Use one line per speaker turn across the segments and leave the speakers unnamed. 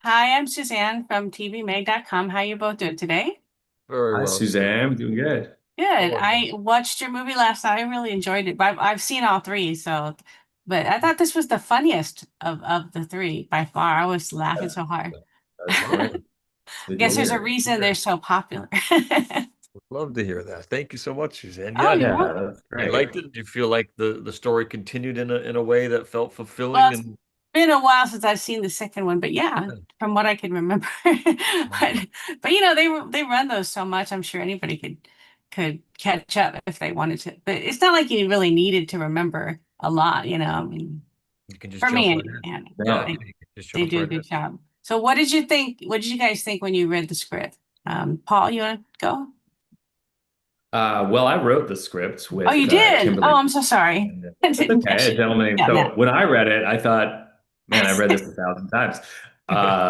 Hi, I'm Suzanne from tvmag.com. How you both doing today?
Very
Hi,
well, Sue.
Suzanne. I'm doing good.
Good.
How are you?
I watched your movie last night. I really enjoyed it. I've seen all three, but I thought this was the funniest of the three by far. I was laughing
Yeah,
so hard.
that's
I
great. It's good to
guess there's a
hear.
reason they're so popular.
Would love to hear that. Thank you so much, Suzanne.
Oh,
Yeah,
you're
Yeah,
welcome.
that's
you
great.
liked it? Did you feel like the story continued in a way that felt
Well,
fulfilling
it's
and
been a while since I've seen the second one, but yeah, from what I can remember.
yeah.
But they run those so much. I'm sure anybody could catch up if they wanted to. But it's not like you really needed to remember a lot, you know. I mean,
You can just
for me
jump right
anyway,
in.
yeah,
Yeah,
No.
they
you can just
they
jump
do a
right in.
good job. So what did you think? What did you guys think when you read the script? Paul, you want to go?
Well, I wrote the script
Oh, you
with
did. Oh,
Kimberly.
I'm so sorry.
And
I
that's
didn't catch
okay,
it.
gentlemen.
Yeah, no.
So when I read it, I thought, man, I read this 1,000 times. Uh,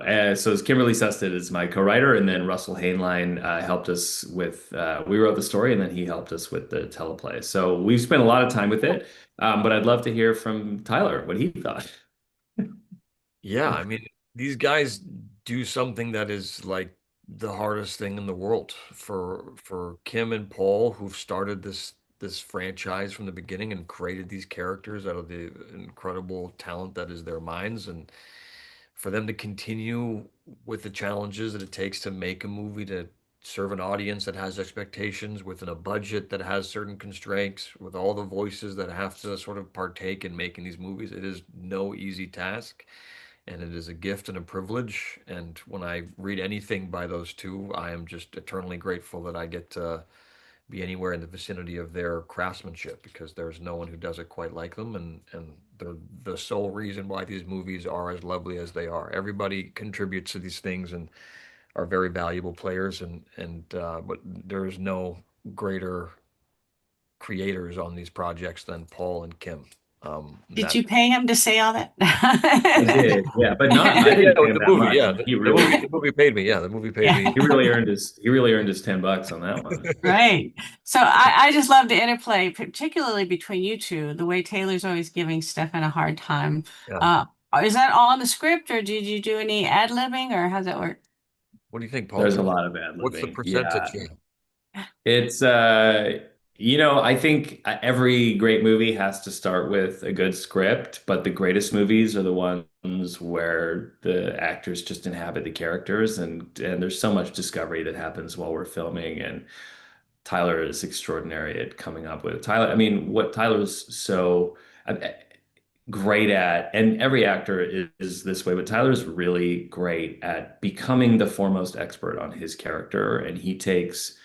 and so it's Kimberly Sested is my co-writer, and then Russell Hainline helped us with. We wrote the story, and then he helped us with the teleplay. So we've spent a lot of time with it. But I'd love to hear from Tyler what he thought.
Yeah, I mean, these guys do something that is like the hardest thing in the world for Kim and Paul, who've started this franchise from the beginning and created these characters out of the incredible talent that is their minds, and for them to continue with the challenges that it takes to make a movie to serve an audience that has expectations within a budget that has certain constraints, with all the voices that have to sort of partake in making these movies. It is no easy task, and it is a gift and a privilege. And when I read anything by those two, I am just eternally grateful that I get to be anywhere in the vicinity of their craftsmanship, because there's no one who does it quite like them, and they're the sole reason why these movies are as lovely as they are. Everybody contributes to these things and are very valuable players, and but there's no greater creators on these projects than Paul and Kim.
Did
That
you pay him to say all that?
I did, yeah, but
he
not. I
did, yeah,
didn't pay
with
him
the
that
movie,
much.
yeah, the movie paid me, yeah, the movie paid
Yeah.
me.
He really earned his $10 on that one.
Right. So I just love the interplay, particularly between you two, the way Taylor's always giving Stefan a hard time.
Yeah.
Uh, is that all in the script, or did you do any ad-libbing, or how's that work?
What do you think, Paul?
There's a lot of ad
What's the
libbing. Yeah,
percentage? Yeah.
it's I think every great movie has to start with a good script, but the greatest movies are the ones where the actors just inhabit the characters, and there's so much discovery that happens while we're filming, and Tyler is extraordinary at coming up with Tyler. I mean, what Tyler's so great at, and every actor is this way, but Tyler's really great at becoming the foremost expert on his character, and he takes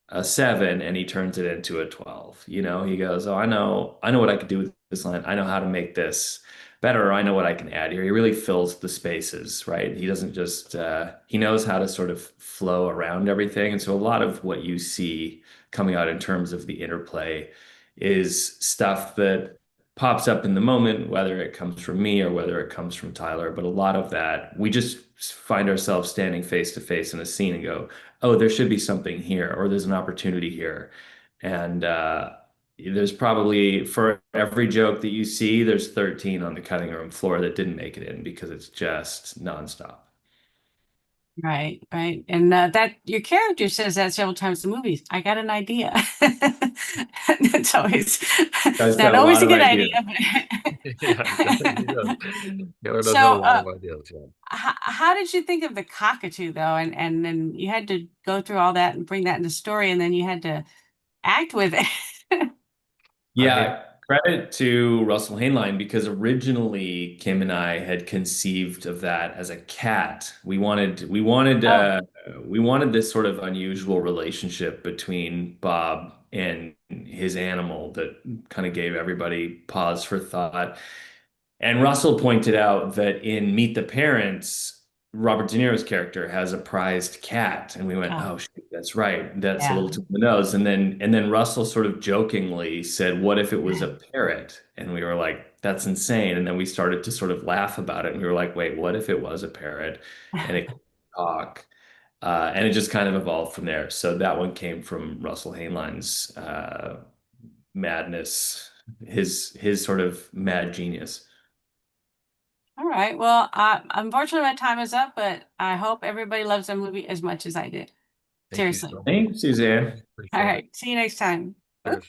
a seven and he turns it into a 12. He goes, "Oh, I know what I could do with this line. I know how to make this better. I know what I can add here." He really fills the spaces, right? He doesn't just, he knows how to sort of flow around everything. And so a lot of what you see coming out in terms of the interplay is stuff that pops up in the moment, whether it comes from me or whether it comes from Tyler. But a lot of that, we just find ourselves standing face to face in a scene and go, "Oh, there should be something here, or there's an opportunity here." And there's probably for every joke that you see, there's 13 on the cutting room floor that didn't make it in because it's just nonstop.
Right, right. And that your character says that several times in the movies. I got an idea. It's always
Guy's got
not
a
always
lot
a
of
good
ideas.
idea,
Yeah, he does. He does. Taylor
so
does have a lot of ideas. Yeah.
how did you think of the cockatoo though? And then you had to go through all that and bring that into story, and then you had to act with it.
I mean,
Yeah, credit to Russell Hainline because originally Kim and I had conceived of that as a cat.
Oh,
We wanted this sort of unusual relationship between Bob and his animal that kind of gave everybody pause for thought. And Russell pointed out that in Meet the Parents, Robert De Niro's character has a prized cat, and we went,
oh,
"Oh, shoot, that's right. That's a
yeah.
little too on the nose." And then Russell sort of jokingly said, "What if it was a parrot?" And we were like, "That's insane." And then we started to sort of laugh about it, and we were like, "Wait, what if it was a parrot and it could talk?" And it just kind of evolved from there. So that one came from Russell Hainline's madness, his sort of mad genius.
All right. Well, unfortunately, my time is up, but I hope everybody loves the movie as much as I did.
Thank you
Seriously.
so much.
Thanks, Suzanne.
All
Appreciate it.
right. See you next time.
Cheers.